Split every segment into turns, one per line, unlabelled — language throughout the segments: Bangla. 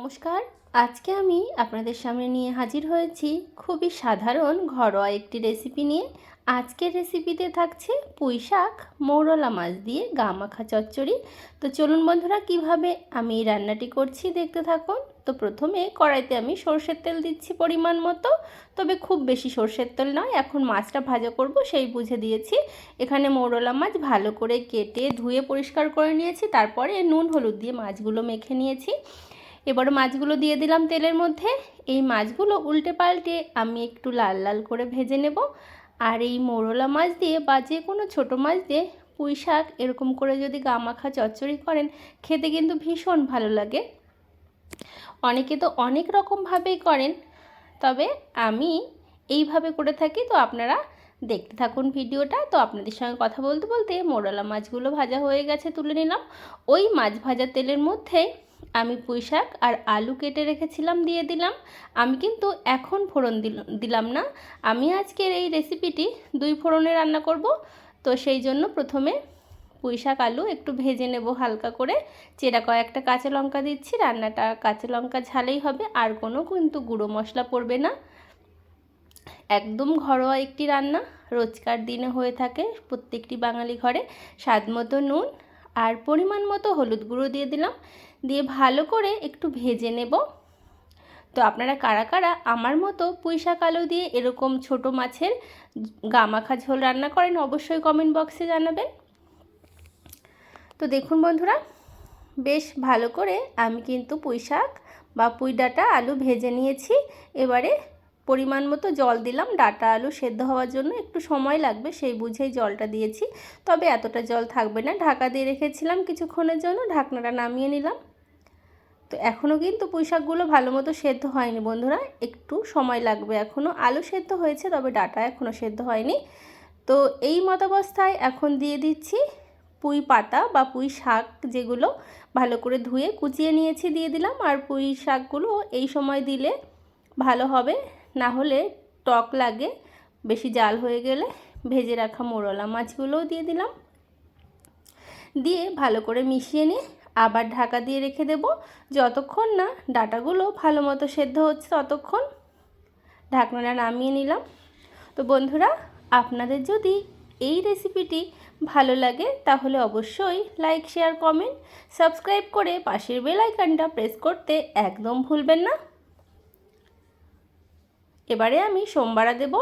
নমস্কার। আজকে আমি আপনাদের সামনে নিয়ে হাজির হয়েছি খুবই সাধারণ ঘরোয়া একটি রেসিপি নিয়ে। আজকের রেসিপিতে থাকছে পুঁইশাক মৌরলা মাছ দিয়ে গা মাখা চচ্চড়ি। তো চলুন বন্ধুরা, কিভাবে আমি এই রান্নাটি করছি দেখতে থাকুন। তো প্রথমে কড়াইতে আমি সরষের তেল দিচ্ছি পরিমাণ মতো, তবে খুব বেশি সরষের তেল নয়, এখন মাছটা ভাজা করব সেই বুঝে দিয়েছি। এখানে মৌরলা মাছ ভালো করে কেটে ধুয়ে পরিষ্কার করে নিয়েছি, তারপরে নুন হলুদ দিয়ে মাছগুলো মেখে নিয়েছি। এবার মাছগুলো দিয়ে দিলাম তেলের মধ্যে। এই মাছগুলো উল্টে পাল্টে আমি একটু লাল লাল করে ভেজে নেব। আর এই মৌরলা মাছ দিয়ে বা যে কোনো ছোটো মাছ দিয়ে পুঁই শাক এরকম করে যদি গা মাখা চচ্চড়ি করেন, খেতে কিন্তু ভীষণ ভালো লাগে। অনেকে তো অনেক রকমভাবেই করেন, তবে আমি এইভাবে করে থাকি। তো আপনারা দেখতে থাকুন ভিডিওটা। তো আপনাদের সঙ্গে কথা বলতে বলতে মৌরলা মাছগুলো ভাজা হয়ে গেছে, তুলে নিলাম। ওই মাছ ভাজা তেলের মধ্যে আমি পুঁই শাক আর আলু কেটে রেখেছিলাম দিয়ে দিলাম। আমি কিন্তু এখন ফোড়ন দিলাম না, আমি আজকের এই রেসিপিটি 2 ফোড়নে রান্না করব। তো সেই জন্য প্রথমে পুঁই শাক আলু একটু ভেজে নেব হালকা করে। চেরা কয়েকটা কাঁচা লঙ্কা দিচ্ছি, রান্নাটা কাঁচা লঙ্কা ঝালেই হবে, আর কোনো কিন্তু গুঁড়ো মশলা পড়বে না। একদম ঘরোয়া একটি রান্না, রোজকার দিনে হয়ে থাকে প্রত্যেকটি বাঙালি ঘরে। স্বাদ মতো নুন আর পরিমাণ মতো হলুদ গুঁড়ো দিয়ে দিলাম, দিয়ে ভালো করে একটু ভেজে নেব। তো আপনারা কারা কারা আমার মতো পুঁই শাক আলু দিয়ে এরকম ছোট মাছের গা মাখা ঝোল রান্না করেন, অবশ্যই কমেন্ট বক্সে জানাবেন। তো দেখুন বন্ধুরা, বেশ ভালো করে আমি কিন্তু পুঁই শাক বা পুঁই ডাঁটা আলু ভেজে নিয়েছি। এবারে পরিমাণ মতো জল দিলাম, ডাঁটা আলু সেদ্ধ হওয়ার জন্য একটু সময় লাগবে সেই বুঝেই জলটা দিয়েছি, তবে এতটা জল থাকবে না। ঢাকা দিয়ে রেখেছিলাম কিছুক্ষণের জন্য, ঢাকনাটা নামিয়ে নিলাম। তো এখনও কিন্তু পুঁই শাকগুলো ভালো মতো সেদ্ধ হয়নি বন্ধুরা, একটু সময় লাগবে। এখনও আলু সেদ্ধ হয়েছে, তবে ডাঁটা এখনও সেদ্ধ হয়নি। তো এই মতাবস্থায় এখন দিয়ে দিচ্ছি পুঁই পাতা বা পুঁই শাক, যেগুলো ভালো করে ধুয়ে কুচিয়ে নিয়েছি দিয়ে দিলাম। আর পুঁই শাকগুলো এই সময় দিলে ভালো হবে, না হলে টক লাগে বেশি জাল হয়ে গেলে। ভেজে রাখা মৌরলা মাছগুলোও দিয়ে দিলাম, দিয়ে ভালো করে মিশিয়ে নিয়ে আবার ঢাকা দিয়ে রেখে দেব যতক্ষণ না ডাঁটাগুলো ভালো মতো সেদ্ধ হচ্ছে ততক্ষণ। ঢাকনাটা নামিয়ে নিলাম। তো বন্ধুরা, আপনাদের যদি এই রেসিপিটি ভালো লাগে তাহলে অবশ্যই লাইক শেয়ার কমেন্ট সাবস্ক্রাইব করে পাশের বেল আইকনটা প্রেস করতে একদম ভুলবেন না। এবারে আমি সোমবারা দেব,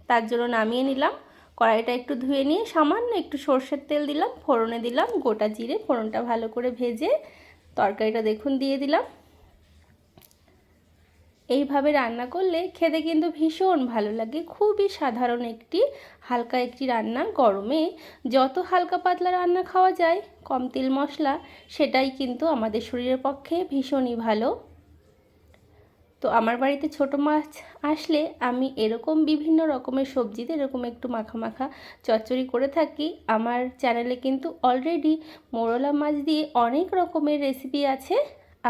তার জন্য নামিয়ে নিলাম। কড়াইটা একটু ধুয়ে নিয়ে সামান্য একটু সরষের তেল দিলাম, ফোড়নে দিলাম গোটা জিরে, ফোড়নটা ভালো করে ভেজে তরকারিটা দেখুন দিয়ে দিলাম। এইভাবে রান্না করলে খেতে কিন্তু ভীষণ ভালো লাগে। খুবই সাধারণ একটি হালকা একটি রান্না, গরমে যত হালকা পাতলা রান্না খাওয়া যায় কম তেল মশলা, সেটাই কিন্তু আমাদের শরীরের পক্ষে ভীষণই ভালো। তো আমার বাড়িতে ছোট মাছ আসলে আমি এরকম বিভিন্ন রকমের সবজিতে এরকম একটু মাখা মাখা চচ্চড়ি করে থাকি। আমার চ্যানেলে কিন্তু অলরেডি মৌরলা মাছ দিয়ে অনেক রকমের রেসিপি আছে,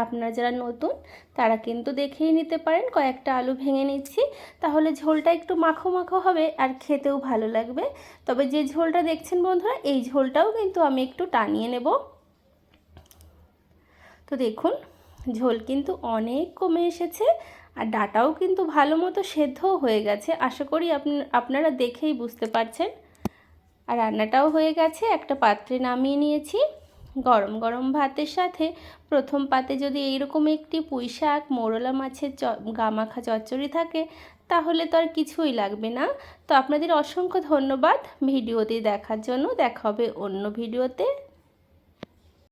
আপনারা যারা নতুন তারা কিন্তু দেখেই নিতে পারেন। কয়েকটা আলু ভেঙে নিচ্ছি, তাহলে ঝোলটা একটু মাখো মাখো হবে আর খেতেও ভালো লাগবে। তবে যে ঝোলটা দেখছেন বন্ধুরা, এই ঝোলটাও কিন্তু আমি একটু টানিয়ে নেব। তো দেখুন ঝোল কিন্তু অনেক কমে এসেছে, আর ডাঁটাও কিন্তু ভালো মতো সেদ্ধও হয়ে গেছে। আশা করি আপনারা দেখেই বুঝতে পারছেন। আর রান্নাটাও হয়ে গেছে, একটা পাত্রে নামিয়ে নিয়েছি। গরম গরম ভাতের সাথে প্রথম পাতে যদি এইরকম একটি পুঁই শাক মৌরলা মাছের গা মাখা চচ্চড়ি থাকে, তাহলে তো আর কিছুই লাগবে না। তো আপনাদের অসংখ্য ধন্যবাদ ভিডিওটি দেখার জন্য। দেখা হবে অন্য ভিডিওতে।